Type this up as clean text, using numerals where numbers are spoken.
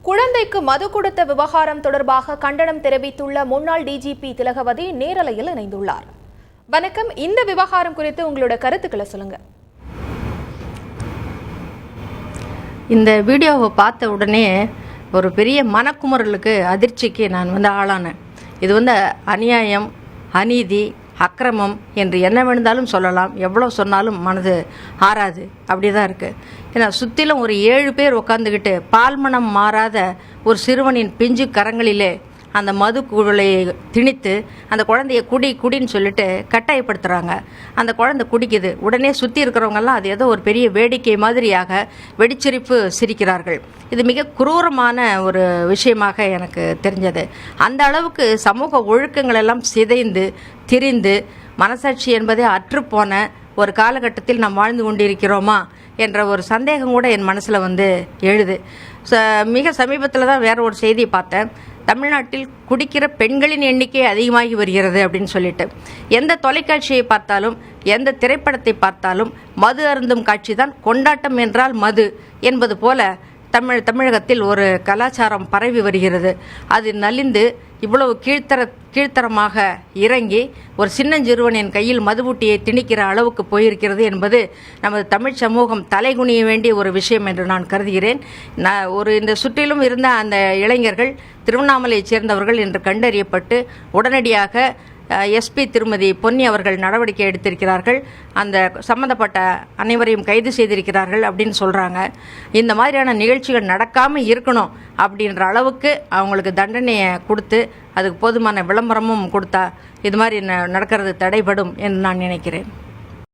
குழந்தைக்கு மது கொடுத்த விவகாரம் தொடர்பாக கண்டனம் தெரிவித்துள்ள முன்னாள் டிஜிபி திலகவதி நேரலையில் இணைந்துள்ளார். வணக்கம். இந்த விவகாரம் குறித்து உங்களோட கருத்துக்களை சொல்லுங்க. இந்த வீடியோவை பார்த்த உடனே ஒரு பெரிய மனக்குமுறலுக்கு அதிர்ச்சிக்கு நான் ஆளானேன். இது அநியாயம், அநீதி, அக்கிரமம் என்று என்ன வேணுந்தாலும் சொல்லலாம். எவ்வளோ சொன்னாலும் மனது ஆறாது. அப்படி தான் இருக்குது. ஏன்னா சுற்றிலும் ஒரு 7 பேர் உட்காந்துக்கிட்டு பால்மணம் மாறாத ஒரு சிறுவனின் பிஞ்சு கரங்களிலே அந்த மது குவளையை திணித்து அந்த குழந்தைய குடின்னு சொல்லிட்டு கட்டாயப்படுத்துகிறாங்க. அந்த குழந்தை குடிக்குது. உடனே சுற்றி இருக்கிறவங்கெல்லாம் அது ஏதோ ஒரு பெரிய வேடிக்கை மாதிரியாக வெடிச்சிரிப்பு சிரிக்கிறார்கள். இது மிக குரூரமான ஒரு விஷயமாக எனக்கு தெரிஞ்சது. அந்த அளவுக்கு சமூக ஒழுக்கங்கள் எல்லாம் சிதைந்து திரிந்து மனசாட்சி என்பதே அற்றுப்போன ஒரு காலகட்டத்தில் நாம் வாழ்ந்து கொண்டிருக்கிறோமா என்ற ஒரு சந்தேகம் கூட என் மனசில் எழுது. மிக சமீபத்தில் தான் வேற ஒரு செய்தியை பார்த்தேன். தமிழ்நாட்டில் குடிக்கிற பெண்களின் எண்ணிக்கை அதிகமாகி வருகிறது அப்படின்னு சொல்லிட்டு எந்த தொலைக்காட்சியை பார்த்தாலும் எந்த திரைப்படத்தை பார்த்தாலும் மது அருந்தும் காட்சி தான். கொண்டாட்டம் என்றால் மது என்பது போல தமிழகத்தில் ஒரு கலாச்சாரம் பரவி வருகிறது. அது நலிந்து இவ்வளவு கீழ்த்தரமாக இறங்கி ஒரு சின்னஞ்சிறுவனின் கையில் மதுபூட்டியை திணிக்கிற அளவுக்கு போயிருக்கிறது என்பது நமது தமிழ் சமூகம் தலைகுனிய வேண்டிய ஒரு விஷயம் என்று நான் கருதுகிறேன். இந்த சுற்றிலும் இருந்த அந்த இளைஞர்கள் திருவண்ணாமலையைச் சேர்ந்தவர்கள் என்று கண்டறியப்பட்டு உடனடியாக எஸ்பி திருமதி பொன்னி அவர்கள் நடவடிக்கை எடுத்திருக்கிறார்கள். அந்த சம்பந்தப்பட்ட அனைவரையும் கைது செய்திருக்கிறார்கள் அப்படின்னு சொல்கிறாங்க. இந்த மாதிரியான நிகழ்ச்சிகள் நடக்காமல் இருக்கணும் அப்படின்ற அளவுக்கு அவங்களுக்கு தண்டனையை கொடுத்து அதுக்கு போதுமான விளம்பரமும் கொடுத்தா இது மாதிரி நடக்கிறது தடைபடும் என்று நான் நினைக்கிறேன்.